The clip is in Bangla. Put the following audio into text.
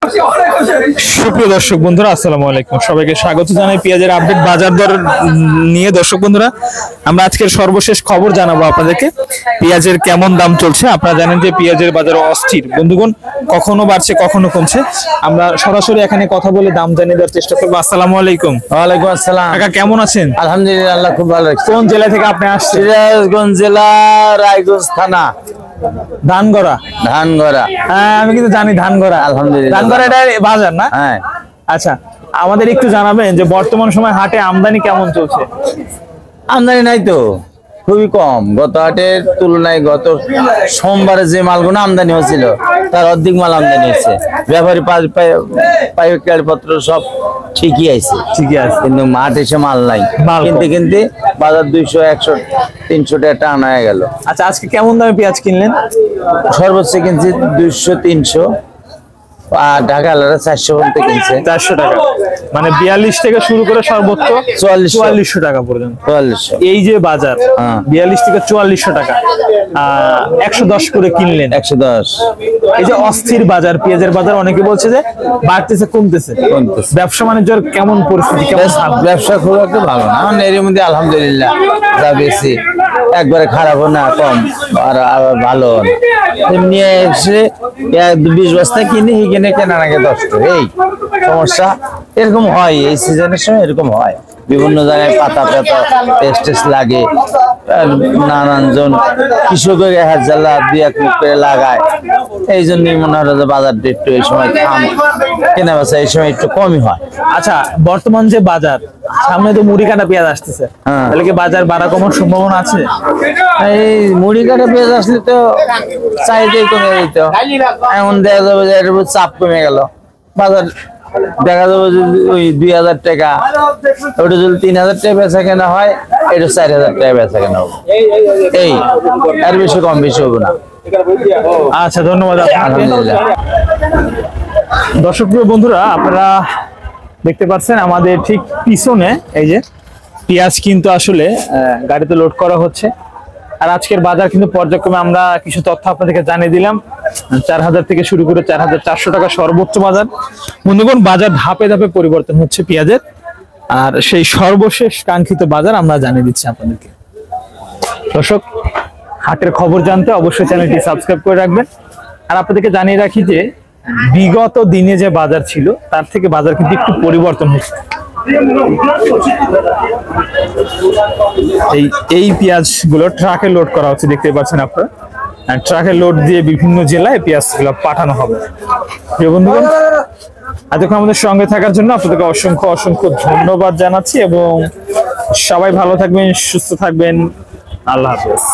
সুপ্রিয় দর্শক বন্ধুরা, আসসালামু আলাইকুম। সবাইকে স্বাগত জানাই পেঁয়াজের আপডেট বাজার দর নিয়ে। দর্শক বন্ধুরা, আমরা আজকের সর্বশেষ খবর জানাবো আপনাদেরকে পেঁয়াজের কেমন দাম চলছে। আপনারা জানেন যে পেঁয়াজের বাজার অস্থির বন্ধুগণ, কখনো বাড়ছে কখনো কমছে। আমরা সরাসরি এখানে কথা বলে দাম জানিয়ে দেওয়ার চেষ্টা করবো। আসসালামু আলাইকুম। ওয়ালাইকুম আসসালাম। কাকা কেমন আছেন? আলহামদুলিল্লাহ, খুব ভালো। কোন জেলা থেকে আপনি আসছেন? সিরাজগঞ্জ জেলা, রায়গঞ্জ থানা, ধানগড়া। ধানগড়া। হ্যাঁ, আমি কিন্তু জানি ধানগড়া। আলহামদুলিল্লাহ। ধানগড়া এটা বাজার না? হ্যাঁ। আচ্ছা, আমাদের একটু জানাবেন যে বর্তমান সময় হাটে আমদানি কেমন চলছে? আমদানি নাই তো, খুবই কম। গত হাটের তুলনায় গত সোমবারে যে মালগুলো আমদানি হয়েছিল তার অর্ধেক মাল আমদানি হয়েছে। ব্যাপারী পাইকারি পত্র সব ঠিকই আছে, কিন্তু মাঠ এসে মাল নাই। কিনতে কিনতে বাজার 200, 100, 300 টাকা টান হয়ে গেল। আচ্ছা, আজকে কেমন দামে পেঁয়াজ কিনলেন? সর্বোচ্চ কিনছি 200, 300, আর ঢাকা আলাদা 400 পর্যন্ত কিনছে। 400 টাকা, মানে 42 থেকে শুরু করে সর্বোচ্চ 4400 টাকা পর্যন্ত। 4400 এই যে বাজার, 42 থেকে 4400 টাকা, 110 করে কিনলেন। 110। এই যে অস্থির বাজার, পেঁয়াজের বাজার, অনেকে বলছে যে বাড়তেছে কমতেছে। ব্যবসা বাণিজ্যের কেমন পরিস্থিতি? ব্যবসা খুব একটা ভালো না, এর মধ্যে আলহামদুলিল্লাহ যা বেশি, একবারে খারাপ না, কম আর আবার ভালো নিয়ে এসে 20 বস্তা কিনে কিনে কেনার আগে 10 টাকা। এই সমস্যা এরকম হয়, এই সিজনের সময় এরকম হয়। বিভিন্ন জায়গায় পাতা টেস্ট লাগে, নানান জন কৃষকের হাজাল্লা 2-1 মুখ করে লাগায়। এই জন্যই মনে হয় যে বাজারটা একটু এই সময় কেনা বেচা এই সময় একটু কমই হয়। আচ্ছা, বর্তমান যে বাজার, সামনে তো মুড়ি কাটা পেঁয়াজ আসতেছে, তাহলে কি বাজার বাড়া কমার সম্ভাবনা আছে? এই মুড়ি কাটা পেঁয়াজ আসলে তো চাহিদাই কমে যেত। এখন দেখা যাবে যে এর উপর চাপ কমে গেল, বাজার দেখা যাবে যে ওই 2000 টাকা, ওটা যদি 3000 টাকা বেচা কেনা হয়, এটা 4000 টাকা বেচা কেনা হবে। এই আর বেশি কম বেশি হবে না। আচ্ছা, ধন্যবাদ। দর্শক বন্ধুরা, আপনারা দেখতে পাচ্ছেন আমাদের ঠিক পিছনে এই যে পেঁয়াজ কিন্তু আসলে গাড়িতে লোড করা হচ্ছে। আর আজকের বাজার কিন্তু পর্যায়ক্রমে আমরা কিছু তথ্য আপনাদেরকে জানিয়ে দিলাম। 4000 থেকে শুরু করে 4400 টাকা সর্বোচ্চ বাজার। বন্ধুগণ, বাজার ধাপে ধাপে পরিবর্তন হচ্ছে পেঁয়াজের, আর সেই সর্বশেষ কাঙ্ক্ষিত বাজার আমরা জানিয়ে দিচ্ছি আপনাদেরকে। দর্শক, হাটের খবর জানতে অবশ্যই চ্যানেলটি সাবস্ক্রাইব করে রাখবেন। আর আপনাদেরকে জানিয়ে রাখি যে বিগত দিনে যে বাজার ছিল তার থেকে বাজার কিন্তু একটু পরিবর্তন হচ্ছে। এই পেঁয়াজ গুলো ট্রাকে লোড করা হচ্ছে, দেখতে পাচ্ছেন আপনারা। ট্রাকে লোড দিয়ে বিভিন্ন জেলায় পেঁয়াজ গুলো পাঠানো হবে। প্রিয় বন্ধুগণ, এতক্ষণ আমাদের সঙ্গে থাকার জন্য আপনাদেরকে অসংখ্য অসংখ্য ধন্যবাদ জানাচ্ছি, এবং সবাই ভালো থাকবেন, সুস্থ থাকবেন। আল্লাহ হাফেজ।